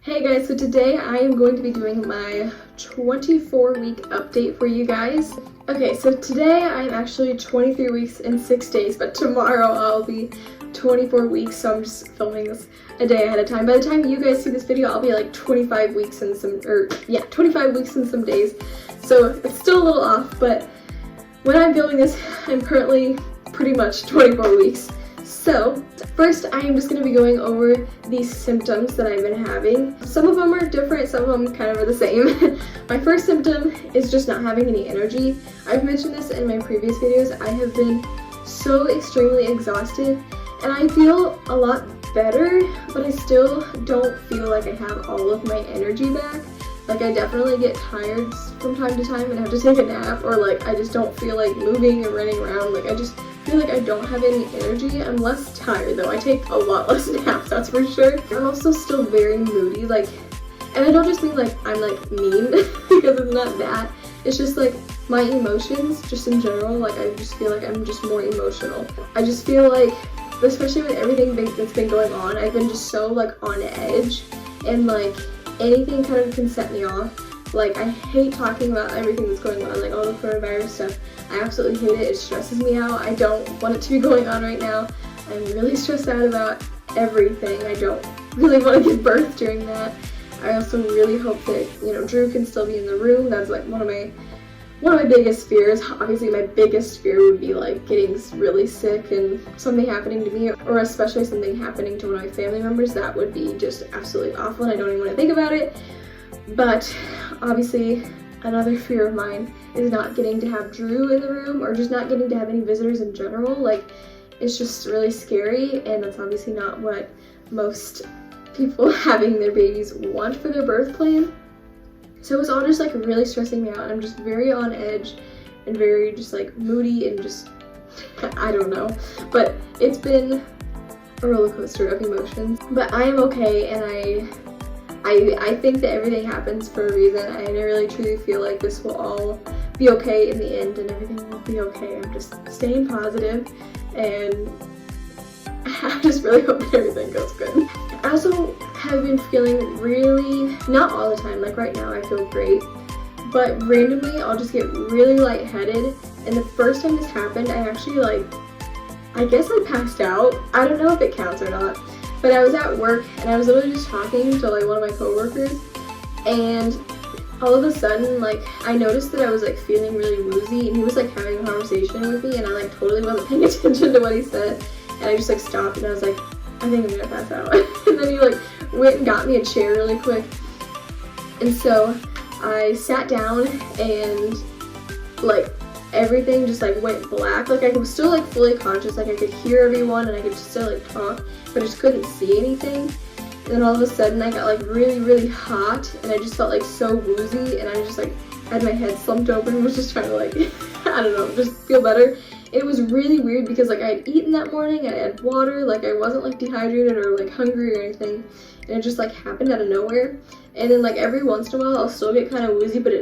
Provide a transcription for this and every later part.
Hey guys, so today I am going to be doing my 24-week update for you guys. Okay, so today I'm actually 23 weeks and 6 days, but tomorrow I'll be 24 weeks, so I'm just filming this a day ahead of time. By the time you guys see this video, I'll be like 25 weeks and some, 25 weeks and some days. So it's still a little off, but when I'm filming this, I'm currently pretty much 24 weeks. So, first I am just going to be going over these symptoms that I've been having. Some of them are different, some of them kind of are the same. My first symptom is just not having any energy. I've mentioned this in my previous videos. I have been so extremely exhausted and I feel a lot better, but I still don't feel like I have all of my energy back. Like, I definitely get tired from time to time and have to take a nap, or like I just don't feel like moving or running around. Like, I just feel like I don't have any energy. I'm less tired though. I take a lot less naps, that's for sure. I'm also still very moody, like, and I don't just mean like I'm like mean because it's not that. It's just like my emotions just in general, like I just feel like I'm just more emotional. I just feel like, especially with everything that's been going on, I've been just so like on edge, and like anything kind of can set me off. Like, I hate talking about everything that's going on, like all the coronavirus stuff. I absolutely hate it. It stresses me out. I don't want it to be going on right now. I'm really stressed out about everything. I don't really want to give birth during that. I also really hope that, you know, Drew can still be in the room. That's like one of my biggest fears. Obviously, my biggest fear would be like getting really sick and something happening to me, or especially something happening to one of my family members. That would be just absolutely awful, and I don't even want to think about it. But obviously, another fear of mine is not getting to have Drew in the room, or just not getting to have any visitors in general. Like, it's just really scary, and that's obviously not what most people having their babies want for their birth plan. So it was all just like really stressing me out, and I'm just very on edge and very just like moody and just, I don't know. But it's been a roller coaster of emotions. But I am okay, and I think that everything happens for a reason, and I really truly feel like this will all be okay in the end, and everything will be okay. I'm just staying positive, and I just really hope that everything goes good. I also have been feeling really, not all the time, like right now I feel great, but randomly I'll just get really lightheaded, and the first time this happened, I actually I guess I passed out. I don't know if it counts or not. But I was at work, and I was literally just talking to like one of my coworkers, and all of a sudden, like, I noticed that I was like feeling really woozy, and he was like having a conversation with me, and I like totally wasn't paying attention to what he said, and I just like stopped, and I was like, I think I'm gonna pass out. And then he like went and got me a chair really quick, and so I sat down, and like everything just like went black. Like, I was still like fully conscious, like I could hear everyone and I could still like talk, but I just couldn't see anything. And then all of a sudden I got like really hot, and I just felt like so woozy, and I just like had my head slumped over and was just trying to like I don't know, just feel better. It was really weird because like I had eaten that morning, I had water, like I wasn't like dehydrated or like hungry or anything, and it just like happened out of nowhere. And then like every once in a while I'll still get kind of woozy, but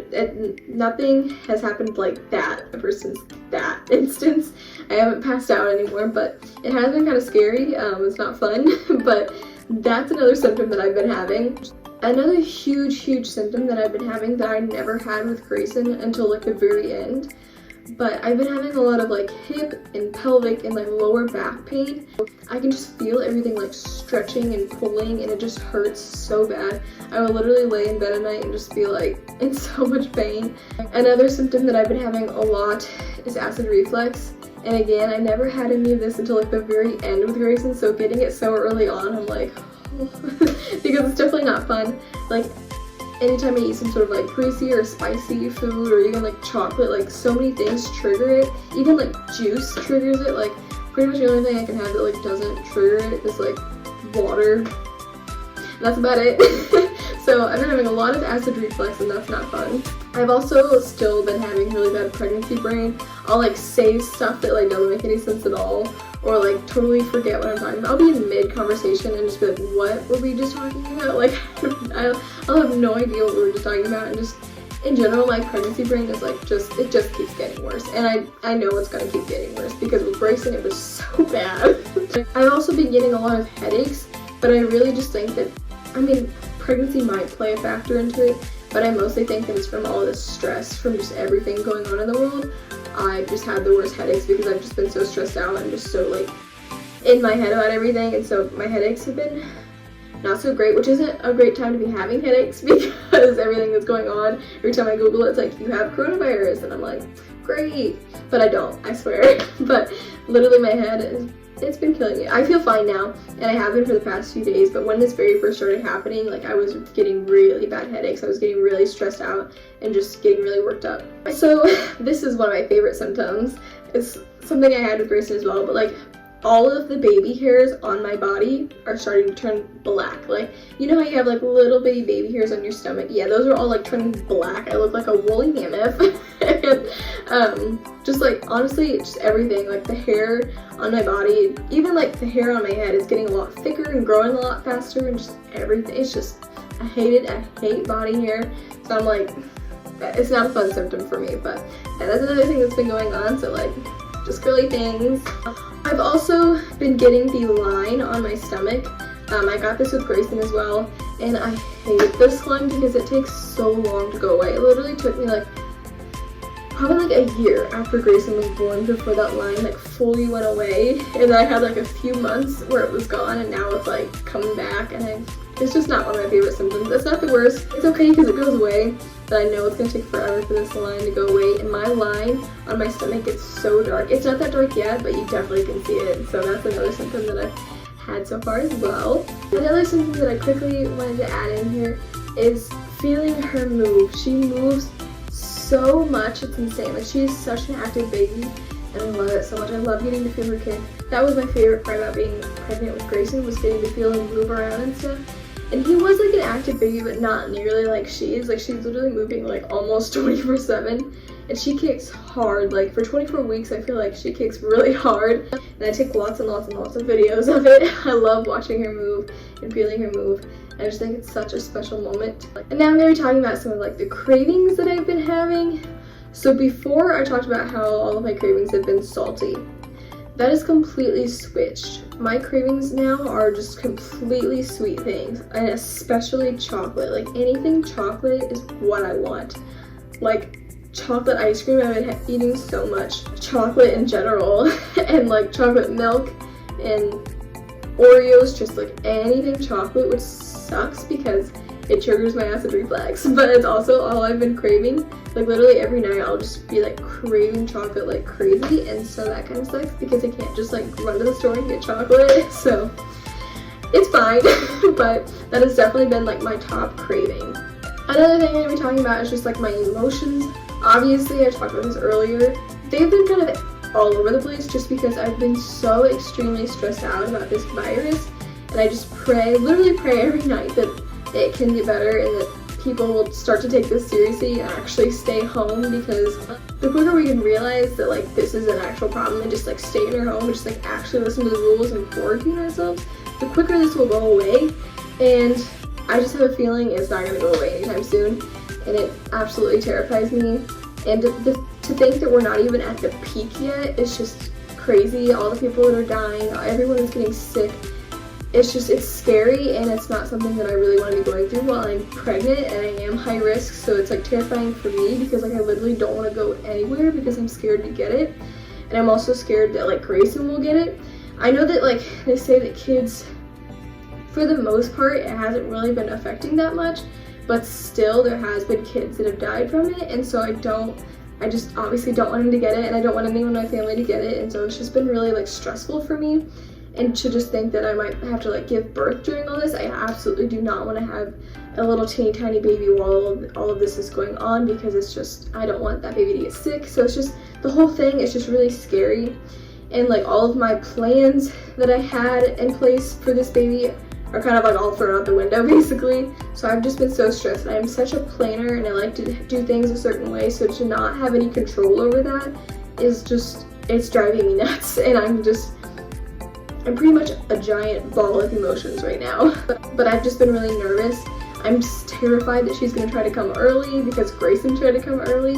nothing has happened like that ever since that instance. I haven't passed out anymore, but it has been kind of scary. It's not fun, but that's another symptom that I've been having. Another huge symptom that I've been having that I never had with Greyson until like the very end. But I've been having a lot of like hip and pelvic and like lower back pain. I can just feel everything like stretching and pulling, and it just hurts so bad. I will literally lay in bed at night and just feel like in so much pain. Another symptom that I've been having a lot is acid reflux. And again, I never had any of this until like the very end with Greyson, so getting it so early on, I'm like, oh. Because it's definitely not fun. Like, anytime I eat some sort of like greasy or spicy food, or even like chocolate, like so many things trigger it. Even like juice triggers it. Like, pretty much the only thing I can have that like doesn't trigger it is like water. That's about it. So I've been having a lot of acid reflux, and that's not fun. I've also still been having really bad pregnancy brain. I'll like say stuff that like doesn't make any sense at all, or like totally forget what I'm talking about. I'll be in mid-conversation and just be like, what were we just talking about? Like, I'll have no idea what we were just talking about, and just in general, my pregnancy brain is like it just keeps getting worse, and I know it's gonna keep getting worse because with Greyson it was so bad. I've also been getting a lot of headaches, but I really just think that, I mean, pregnancy might play a factor into it, but I mostly think that it's from all this stress from just everything going on in the world. I just had the worst headaches because I've just been so stressed out and just so like in my head about everything, and so my headaches have been not so great, which isn't a great time to be having headaches because everything that's going on, every time I Google it, it's like, you have coronavirus, and I'm like, great, but I don't, I swear. But literally my head it's been killing me. I feel fine now, and I have been for the past few days, but when this very first started happening, like, I was getting really bad headaches. I was getting really stressed out and just getting really worked up. So this is one of my favorite symptoms. It's something I had with Greyson as well, but like, all of the baby hairs on my body are starting to turn black. Like, you know how you have like little baby hairs on your stomach? Yeah, those are all like turning black. I look like a woolly mammoth. And just like, honestly, just everything, like the hair on my body, even like the hair on my head is getting a lot thicker and growing a lot faster, and just everything. It's just, I hate body hair. So I'm like, it's not a fun symptom for me, but that's another thing that's been going on. So like, just girly things. I've also been getting the line on my stomach. I got this with Greyson as well, and I hate this one because it takes so long to go away. It literally took me like probably like a year after Greyson was born before that line like fully went away, and then I had like a few months where it was gone, and now it's like coming back, and it's just not one of my favorite symptoms. It's not the worst. It's okay because it goes away, but I know it's gonna take forever for this line to go away. And my line on my stomach gets so dark. It's not that dark yet, but you definitely can see it. So that's another symptom that I've had so far as well. Another symptom that I quickly wanted to add in here is feeling her move. She moves so much, it's insane. Like, she is such an active baby, and I love it so much. I love getting to feel her kid. That was my favorite part about being pregnant with Greyson, was getting to feel him move around and stuff. And he was like an active baby, but not nearly like she is. Like, she's literally moving like almost 24/7, and she kicks hard. Like, for 24 weeks, I feel like she kicks really hard, and I take lots and lots and lots of videos of it. I love watching her move and feeling her move. I just think it's such a special moment. And now I'm going to be talking about some of like the cravings that I've been having. So before, I talked about how all of my cravings have been salty. That is completely switched. My cravings now are just completely sweet things, and especially chocolate. Like, anything chocolate is what I want. Like, chocolate ice cream, I've been eating so much chocolate in general, and like chocolate milk and Oreos, just like anything chocolate, which sucks because it triggers my acid reflux, but it's also all I've been craving. Like, literally every night I'll just be like craving chocolate like crazy, and so that kind of sucks because I can't just like run to the store and get chocolate. So it's fine, but that has definitely been like my top craving. Another thing I'm going to be talking about is just like my emotions. Obviously, I talked about this earlier. They've been kind of all over the place just because I've been so extremely stressed out about this virus, and I just literally pray every night that it can get better and that people will start to take this seriously and actually stay home, because the quicker we can realize that like this is an actual problem and just like stay in our home and just like actually listen to the rules and quarantine ourselves, the quicker this will go away. And I just have a feeling it's not going to go away anytime soon, and it absolutely terrifies me. And to think that we're not even at the peak yet is just crazy. All the people that are dying, everyone is getting sick. It's scary, and it's not something that I really want to be going through while I'm pregnant and I am high risk. So it's like terrifying for me because like I literally don't want to go anywhere because I'm scared to get it. And I'm also scared that like Greyson will get it. I know that like they say that kids, for the most part, it hasn't really been affecting that much, but still there has been kids that have died from it, and so I just obviously don't want him to get it, and I don't want anyone in my family to get it, and so it's just been really like stressful for me. And to just think that I might have to like give birth during all this, I absolutely do not want to have a little teeny tiny baby while all of this is going on, because it's just, I don't want that baby to get sick. So it's just, the whole thing is just really scary. And like all of my plans that I had in place for this baby are kind of like all thrown out the window basically. So I've just been so stressed. I'm such a planner and I like to do things a certain way, so to not have any control over that is just, it's driving me nuts. And I'm pretty much a giant ball of emotions right now. But I've just been really nervous. I'm just terrified that she's gonna try to come early because Greyson tried to come early.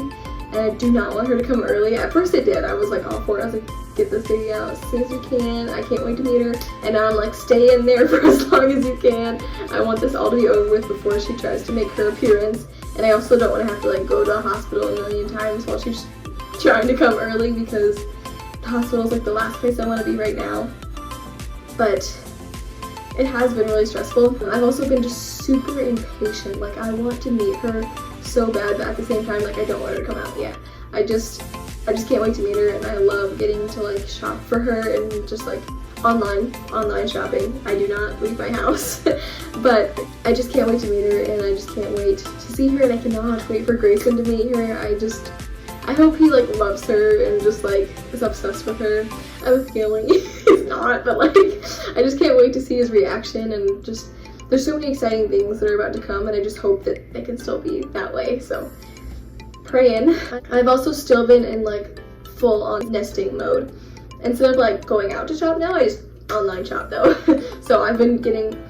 and I do not want her to come early. At first I did. I was like all for it. I was like, get this baby out as soon as you can. I can't wait to meet her. And now I'm like, stay in there for as long as you can. I want this all to be over with before she tries to make her appearance. And I also don't want to have to like go to the hospital a million times while she's trying to come early, because the hospital is like the last place I want to be right now. But it has been really stressful. I've also been just super impatient. Like, I want to meet her so bad, but at the same time, like, I don't want her to come out yet. I just can't wait to meet her, and I love getting to like shop for her and just like online shopping. I do not leave my house, but I just can't wait to meet her, and I just can't wait to see her, and I cannot wait for Greyson to meet her. I hope he like loves her and just like is obsessed with her. I have a feeling he's not, but like I just can't wait to see his reaction, and just there's so many exciting things that are about to come, and I just hope that they can still be that way. So praying. I've also still been in like full on nesting mode. Instead of like going out to shop now, I just online shop though. So I've been getting,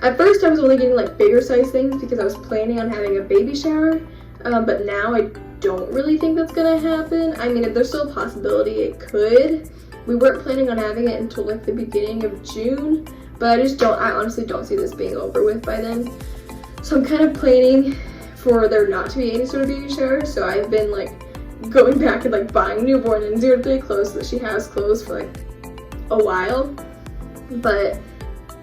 at first I was only getting like bigger size things because I was planning on having a baby shower, but now I don't really think that's gonna happen. I mean, there's still a possibility it could. We weren't planning on having it until like the beginning of June, but I honestly don't see this being over with by then. So I'm kind of planning for there not to be any sort of baby shower. So I've been like going back and like buying newborn and 0 to 3 clothes so that she has clothes for like a while. But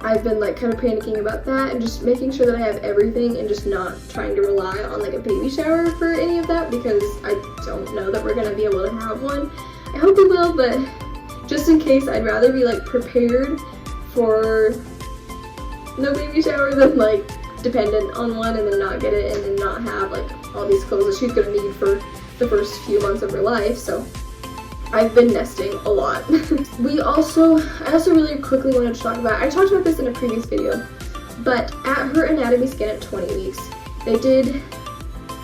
I've been like kind of panicking about that and just making sure that I have everything and just not trying to rely on like a baby shower for any of that, because I don't know that we're gonna be able to have one. I hope we will, but just in case, I'd rather be like prepared for no baby shower than like dependent on one and then not get it and then not have like all these clothes that she's gonna need for the first few months of her life. So I've been nesting a lot. I also really quickly wanted to talk about, I talked about this in a previous video, but at her anatomy scan at 20 weeks, they did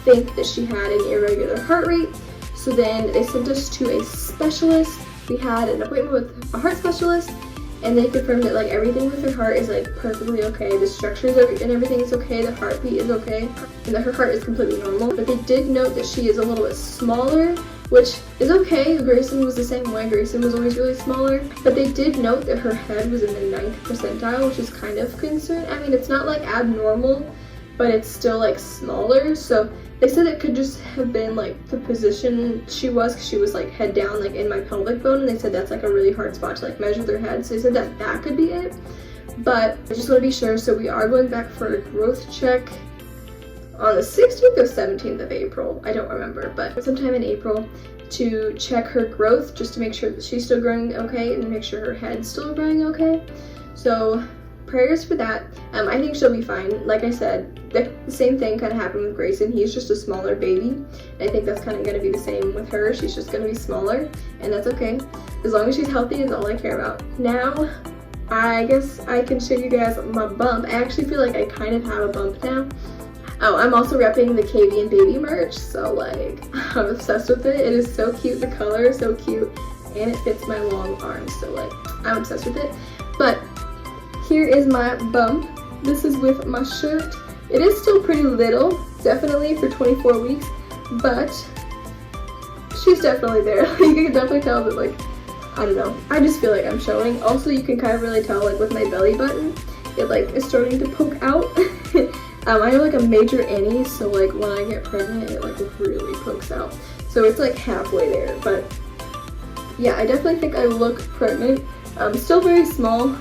think that she had an irregular heart rate. So then they sent us to a specialist. We had an appointment with a heart specialist, and they confirmed that like everything with her heart is like perfectly okay. The structures and everything is okay. The heartbeat is okay, and that her heart is completely normal. But they did note that she is a little bit smaller, which is okay. Greyson was the same way. Greyson was always really smaller. But they did note that her head was in the 9th percentile, which is kind of concerning. I mean, it's not like abnormal, but it's still like smaller. So they said it could just have been like the position she was, because she was like head down like in my pelvic bone, and they said that's like a really hard spot to like measure their head. So they said that that could be it. But I just want to be sure. So we are going back for a growth check on the 16th or 17th of April. I don't remember, but sometime in April, to check her growth, just to make sure that she's still growing okay and make sure her head's still growing okay. So prayers for that. I think she'll be fine. Like I said, the same thing kind of happened with Greyson. He's just a smaller baby, and I think that's kind of going to be the same with her. She's just going to be smaller, and that's okay. As long as she's healthy is all I care about. Now, I guess I can show you guys my bump. I actually feel like I kind of have a bump now. Oh, I'm also repping the caty&baby merch, so like, I'm obsessed with it. It is so cute. The color is so cute, and it fits my long arms, so like, I'm obsessed with it. But here is my bump. This is with my shirt. It is still pretty little, definitely for 24 weeks, but she's definitely there. You can definitely tell that, like, I don't know. I just feel like I'm showing. Also, you can kind of really tell, like, with my belly button, it like is starting to poke out. I have like a major innie, so like when I get pregnant, it like really pokes out. So it's like halfway there, but yeah, I definitely think I look pregnant. Still very small.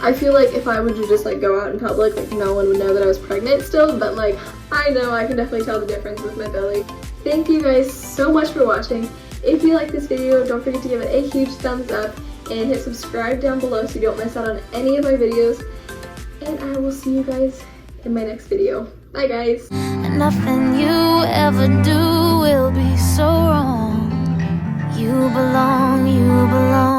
I feel like if I were to just like go out in public, like no one would know that I was pregnant still, but like I know I can definitely tell the difference with my belly. Thank you guys so much for watching. If you like this video, don't forget to give it a huge thumbs up and hit subscribe down below so you don't miss out on any of my videos. And I will see you guys in my next video. Bye guys. And nothing you ever do will be so wrong. You belong, you belong.